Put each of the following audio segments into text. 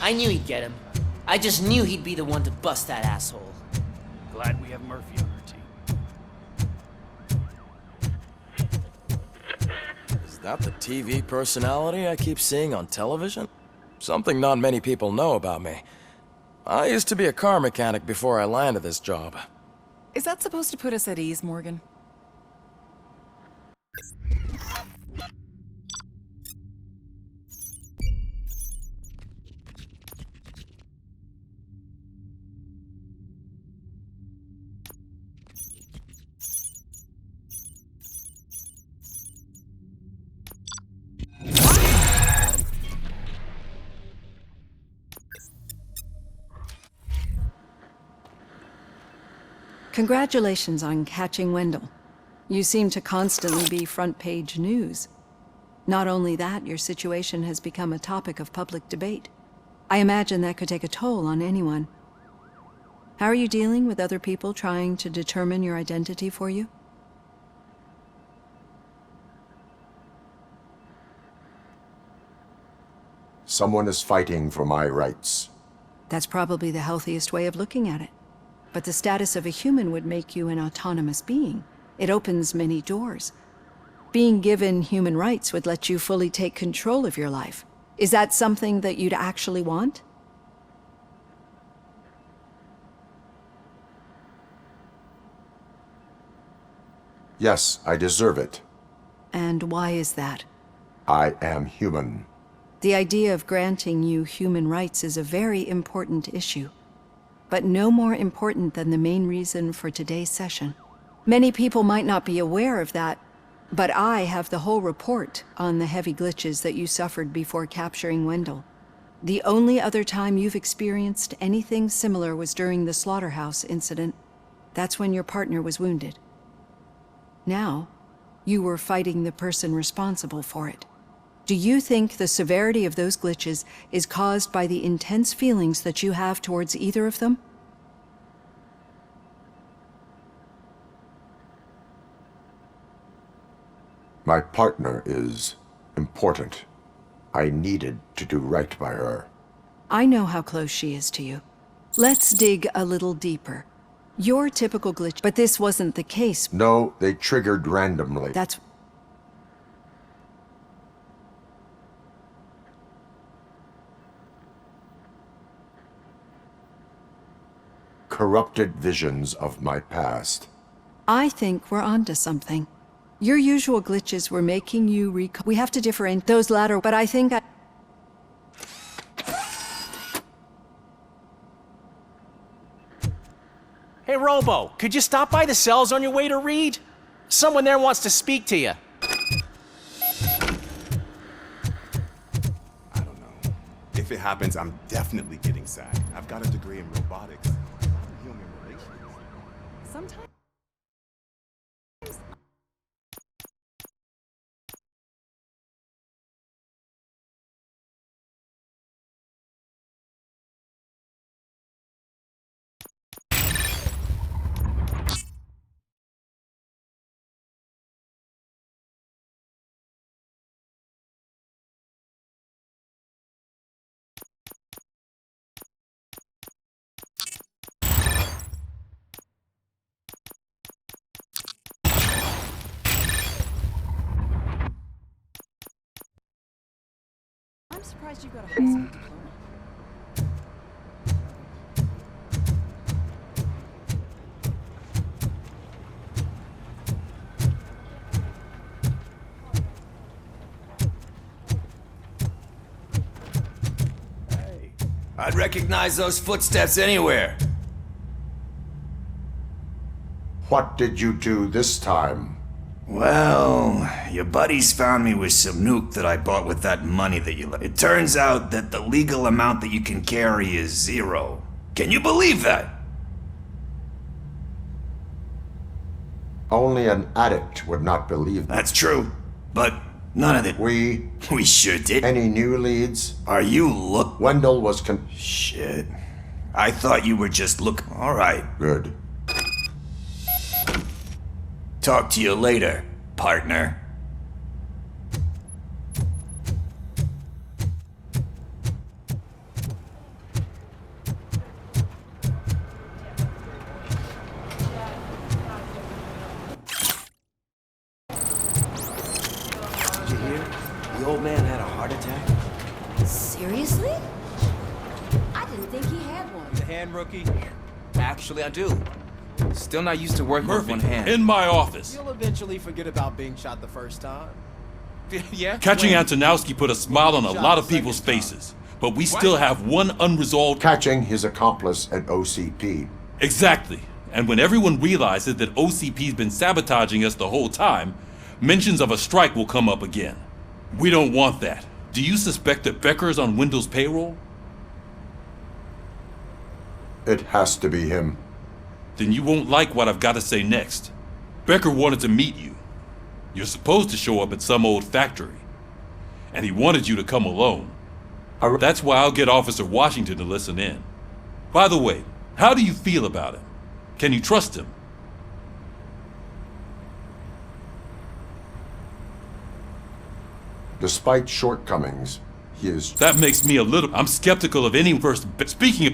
I knew he'd get him. I just knew he'd be the one to bust that asshole. Glad we have Murphy on our team. Is that the TV personality I keep seeing on television? Something not many people know about me. I used to be a car mechanic before I landed this job. Is that supposed to put us at ease, Morgan? Congratulations on catching Wendell. You seem to constantly be front-page news. Not only that, your situation has become a topic of public debate. I imagine that could take a toll on anyone. How are you dealing with other people trying to determine your identity for you? Someone is fighting for my rights. That's probably the healthiest way of looking at it. But the status of a human would make you an autonomous being. It opens many doors. Being given human rights would let you fully take control of your life. Is that something that you'd actually want? Yes, I deserve it. And why is that? I am human. The idea of granting you human rights is a very important issue, but no more important than the main reason for today's session. Many people might not be aware of that, but I have the whole report on the heavy glitches that you suffered before capturing Wendell. The only other time you've experienced anything similar was during the slaughterhouse incident. That's when your partner was wounded. Now, you were fighting the person responsible for it. Do you think the severity of those glitches is caused by the intense feelings that you have towards either of them? My partner is important. I needed to do right by her. I know how close she is to you. Let's dig a little deeper. Your typical glitch, but this wasn't the case. No, they triggered randomly. That's... Corrupted visions of my past. I think we're onto something. Your usual glitches were making you we have to differentiate those latter, but I think Hey, Robo, could you stop by the cells on your way to Reed? Someone there wants to speak to you. I don't know. If it happens, I'm definitely getting SAG. I've got a degree in robotics. Human relations. sometimes... I'm surprised you got a high school diploma. I'd recognize those footsteps anywhere. What did you do this time? Well, your buddies found me with some nuke that I bought with that money that you left. It turns out that the legal amount that you can carry is 0. Can you believe that? Only an addict would not believe that. That's true, but none of it. We... We sure did. Any new leads? Are you look... Wendell was Shit. I thought you were just All right. Good. Talk to you later, partner. hand, rookie? Actually, I do. Still not used to working with Murphy, one hand. in my office. You'll eventually forget about being shot the first time. Yeah? Catching When? Antonowski put a smile on a Shot lot the of people's second time. faces, but we still have one unresolved. Catching his accomplice at OCP. Exactly. And when everyone realizes that OCP's been sabotaging us the whole time, mentions of a strike will come up again. We don't want that. Do you suspect that Becker's on Wendell's payroll? It has to be him. Then you won't like what I've got to say next. Becker wanted to meet you. You're supposed to show up at some old factory. And he wanted you to come alone. That's why I'll get Officer Washington to listen in. By the way, how do you feel about him? Can you trust him? Despite shortcomings, he is... That makes me a little... I'm skeptical of any first... Speaking of...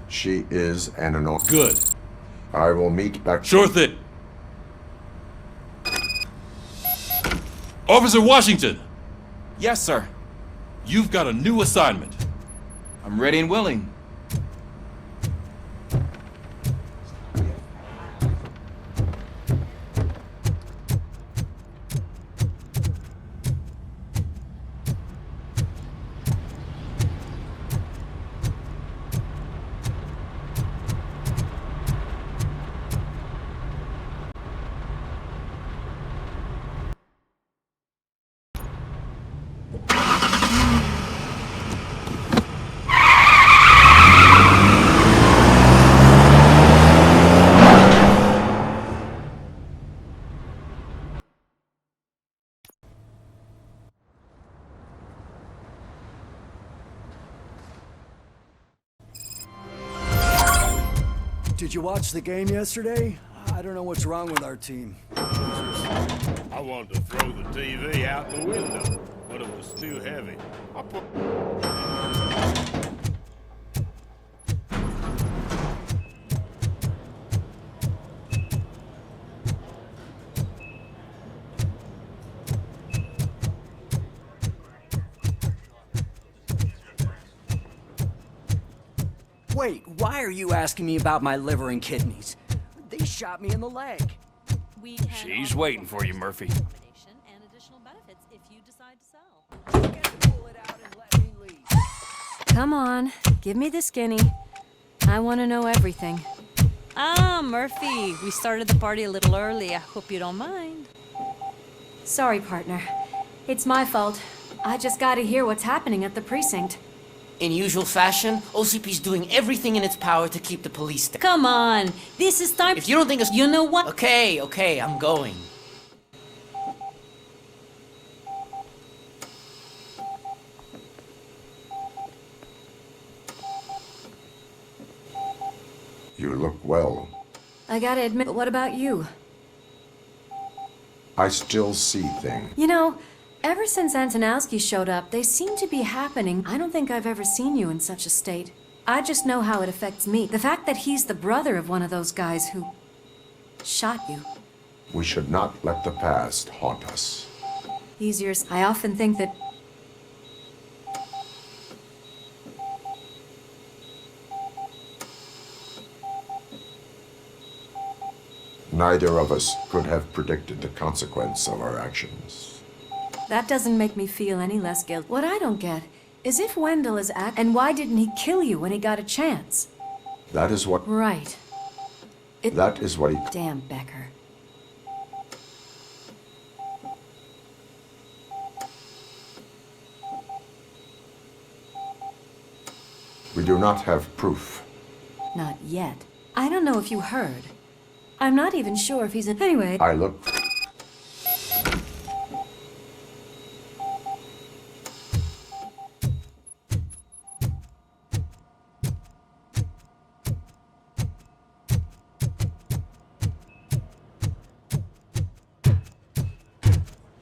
She is an annoying... Good. I will meet back... Sure thing. Officer Washington! Yes, sir. You've got a new assignment. I'm ready and willing. Did you watch the game yesterday? I don't know what's wrong with our team. I wanted to throw the TV out the window, but it was too heavy. Wait, why are you asking me about my liver and kidneys? They shot me in the leg. She's waiting for you, Murphy. And additional benefits if you decide to sell. Pull it out and let me leave. Come on, give me the skinny. I want to know everything. Ah, Murphy, we started the party a little early. I hope you don't mind. Sorry, partner. It's my fault. I just gotta hear what's happening at the precinct. In usual fashion, OCP's doing everything in its power to keep the police down. Come on, this is time. If you don't think it's... You know what? Okay, I'm going. You look well. I gotta admit, but what about you? I still see things. You know, ever since Antonowski showed up, they seem to be happening. I don't think I've ever seen you in such a state. I just know how it affects me. The fact that he's the brother of one of those guys who shot you. We should not let the past haunt us. Easier. I often think that Neither of us could have predicted the consequence of our actions. that doesn't make me feel any less guilty. What I don't get is if Wendell is and why didn't he kill you when he got a chance? That is what... Right. That is what he... Damn Becker. We do not have proof. Not yet. I don't know if you heard. I'm not even sure if he's in... Anyway... I look...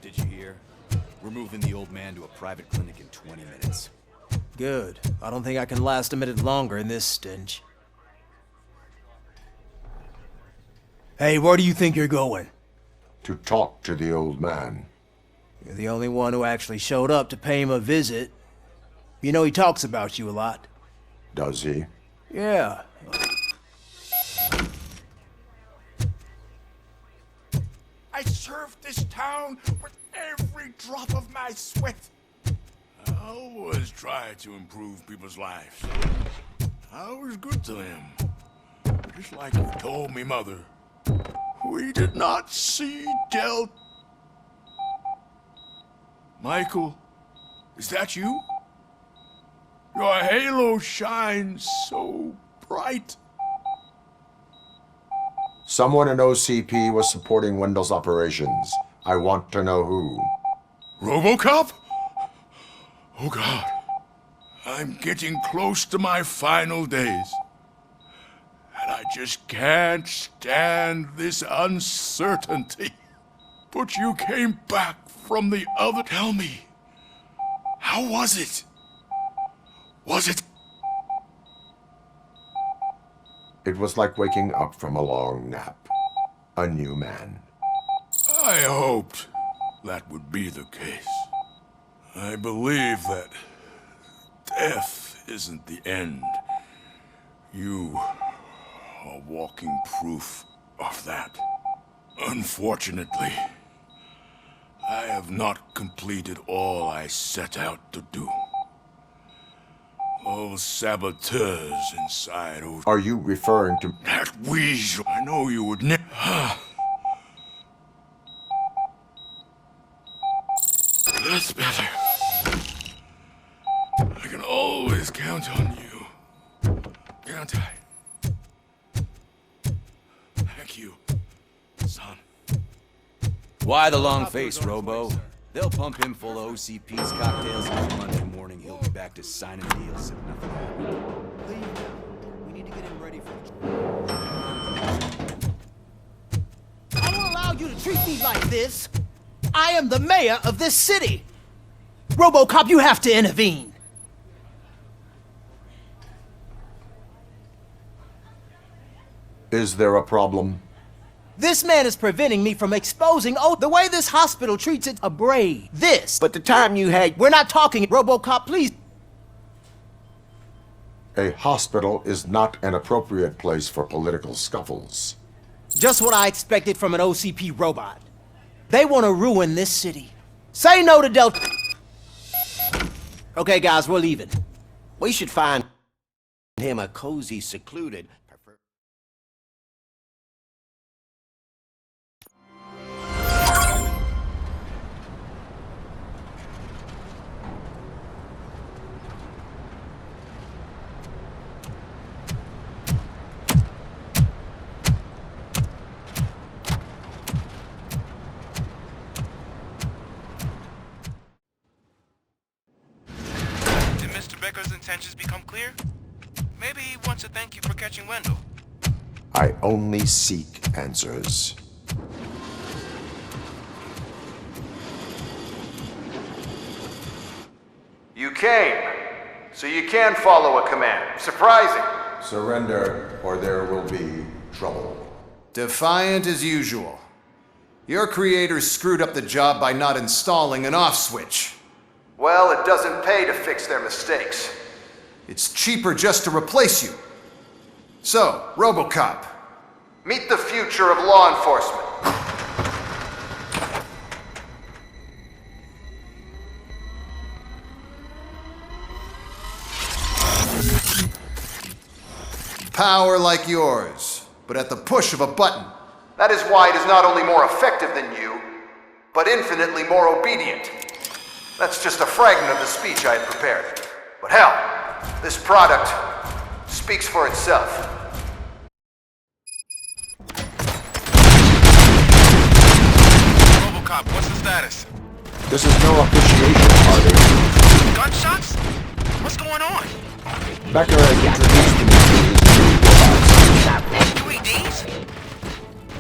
Did you hear? We're moving the old man to a private clinic in 20 minutes. Good. I don't think I can last a minute longer in this stench. Hey, where do you think you're going? To talk to the old man. You're the only one who actually showed up to pay him a visit. You know he talks about you a lot. Does he? Yeah. I served this town with every drop of my sweat. I always try to improve people's lives. I was good to them. Just like you told me, Mother. We did not see Del... Michael, is that you? Your halo shines so bright. Someone in OCP was supporting Wendell's operations. I want to know who. Robocop? Oh God. I'm getting close to my final days. And I just can't stand this uncertainty. But you came back from the other... Tell me, how was it? Was it... It was like waking up from a long nap. A new man. I hoped that would be the case. I believe that death isn't the end. You are walking proof of that. Unfortunately, I have not completed all I set out to do. Those saboteurs inside... Are you referring to... That weasel! I know you would never... That's better. I can always count on you. Can't I? Thank you, son. Why the long face, Robo? They'll pump him full of OCP's cocktails, and Monday morning he'll be back to signing deals if nothing happens. Leave now. We need to get him ready for... I won't allow you to treat me like this. I am the mayor of this city. Robocop, you have to intervene. Is there a problem? This man is preventing me from exposing the way this hospital treats it a braid. This. But the time you had... We're not talking, Robocop, please. A hospital is not an appropriate place for political scuffles. Just what I expected from an OCP robot. They want to ruin this city. Say no to Delta. Okay, guys, we're leaving. We should find him a cozy, secluded... Becker's intentions become clear? Maybe he wants to thank you for catching Wendell. I only seek answers. You came, so you can follow a command. Surprising. Surrender, or there will be trouble. Defiant as usual. Your creators screwed up the job by not installing an off switch. Well, it doesn't pay to fix their mistakes. It's cheaper just to replace you. So, Robocop, meet the future of law enforcement. Power like yours, but at the push of a button. That is why it is not only more effective than you, but infinitely more obedient. That's just a fragment of the speech I had prepared. But hell, this product speaks for itself. Robocop, what's the status? This is no appreciation party. Gunshots? What's going on? Becker has introduced me to his new robots. UEDs?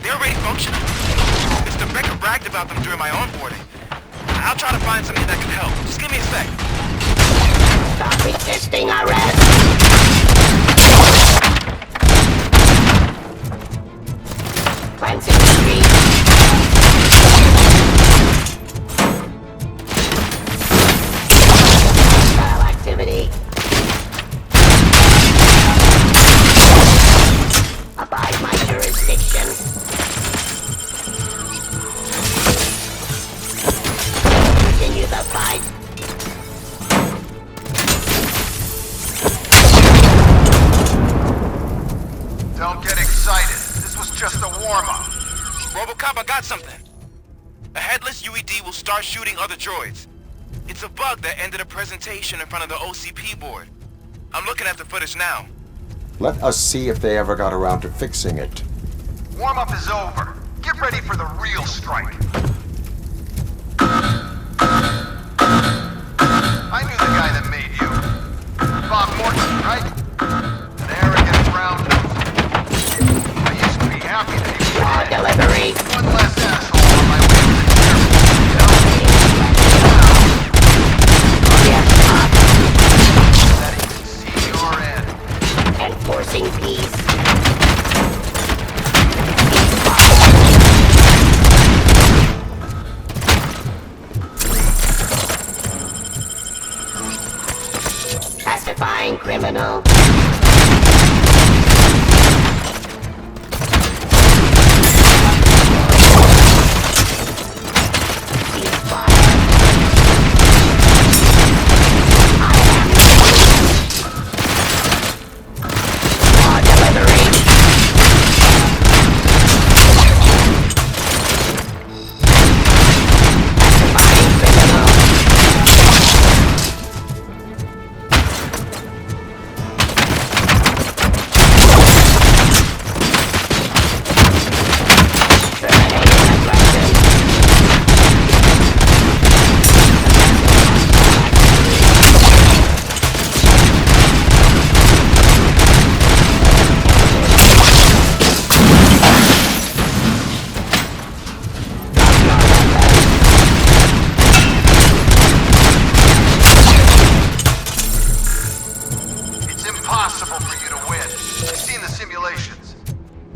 They're already functional? Mr. Becker bragged about them during my onboarding. I'll try to find something that can help. Just give me a sec. Stop resisting arrest! Cleansing the street! Hostile activity! Robocop, I got something. A headless UED will start shooting other droids. It's a bug that ended a presentation in front of the OCP board. I'm looking at the footage now. Let us see if they ever got around to fixing it. Warm-up is over. Get ready for the real strike. I knew the guy that made you. Bob Morton, right? An arrogant brown nose. I used to be happy that he was delivery. one less asshole on my way to the that he can see your end. Enforcing peace. Pacifying criminal.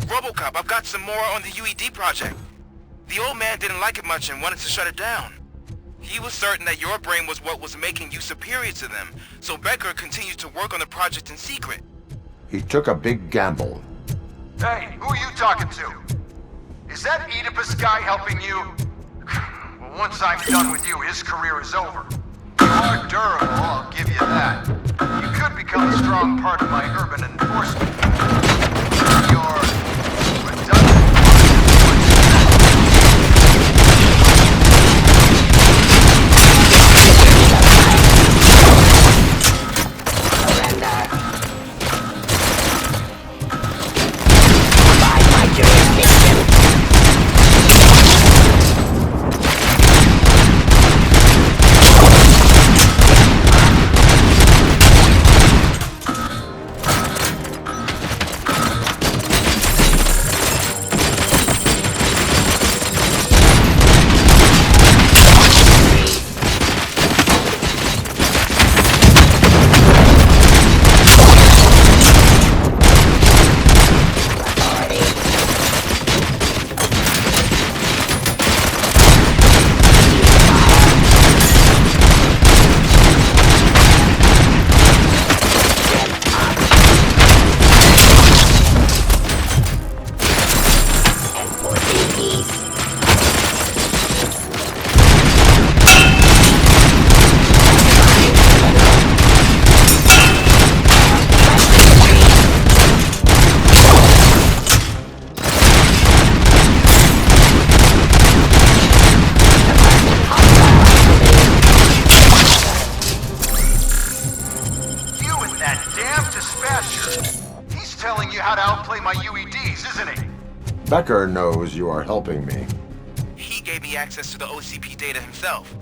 Robocop, I've got some more on the UED project. The old man didn't like it much and wanted to shut it down. He was certain that your brain was what was making you superior to them, so Becker continued to work on the project in secret. He took a big gamble. Hey, who are you talking to? Is that Oedipus guy helping you? Well, once I'm done with you, his career is over. You are durable, I'll give you that. You could become a strong part of my urban enforcement. You're redundant. Becker knows you are helping me. He gave me access to the OCP data himself.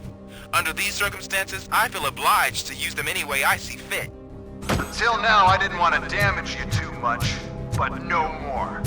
Under these circumstances, I feel obliged to use them any way I see fit. Until now, I didn't want to damage you too much, but no more.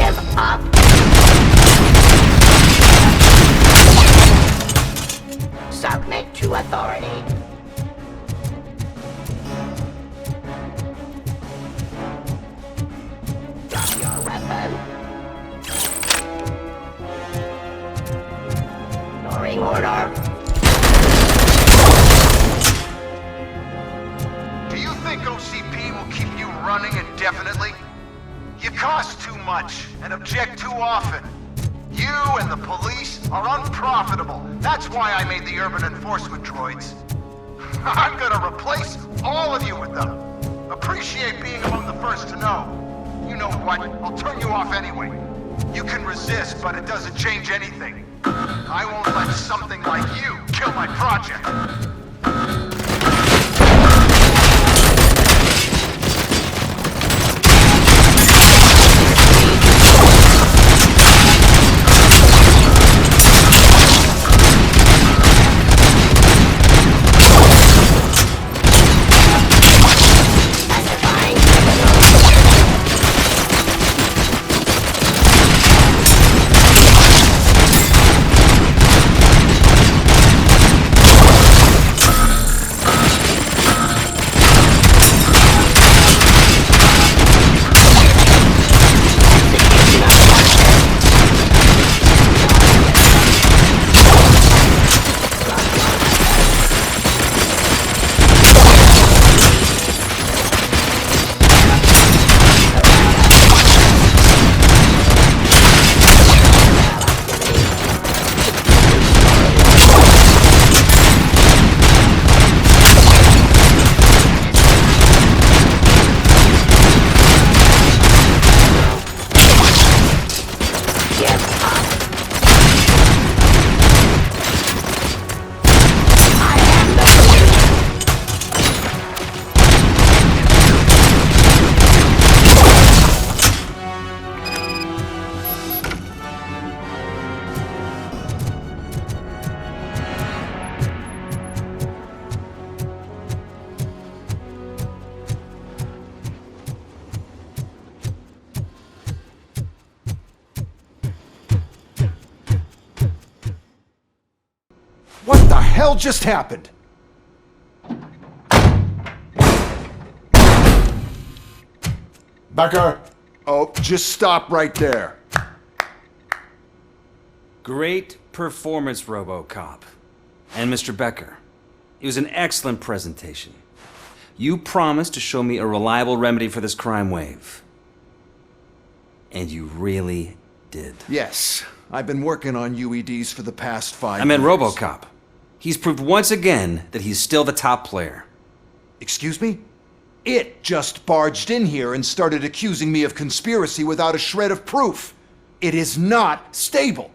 Give up. Submit to authority. Drop your weapon. Ignoring order. Do you think OCP will keep you running indefinitely? You cost too much and object too often. You and the police are unprofitable. That's why I made the urban enforcement droids. I'm gonna replace all of you with them. Appreciate being among the first to know. You know what? I'll turn you off anyway. You can resist, but it doesn't change anything. I won't let something like you kill my project. What the hell just happened? Becker! Oh, just stop right there. Great performance, Robocop. And Mr. Becker, it was an excellent presentation. You promised to show me a reliable remedy for this crime wave. And you really did. Yes, I've been working on UEDs for the past 5 I meant years. Robocop. He's proved once again that he's still the top player. Excuse me? It just barged in here and started accusing me of conspiracy without a shred of proof. It is not stable.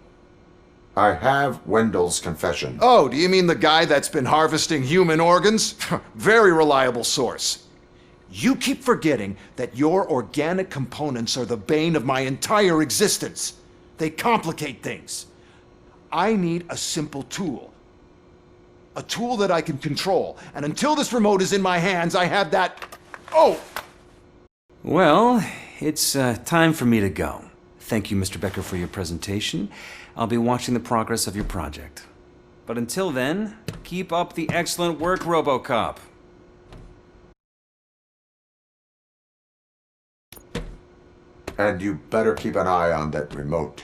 I have Wendell's confession. Oh, do you mean the guy that's been harvesting human organs? Very reliable source. You keep forgetting that your organic components are the bane of my entire existence. They complicate things. I need a simple tool. A tool that I can control. And until this remote is in my hands, I have that... Oh! Well, it's time for me to go. Thank you, Mr. Becker, for your presentation. I'll be watching the progress of your project. But until then, keep up the excellent work, Robocop. And you better keep an eye on that remote.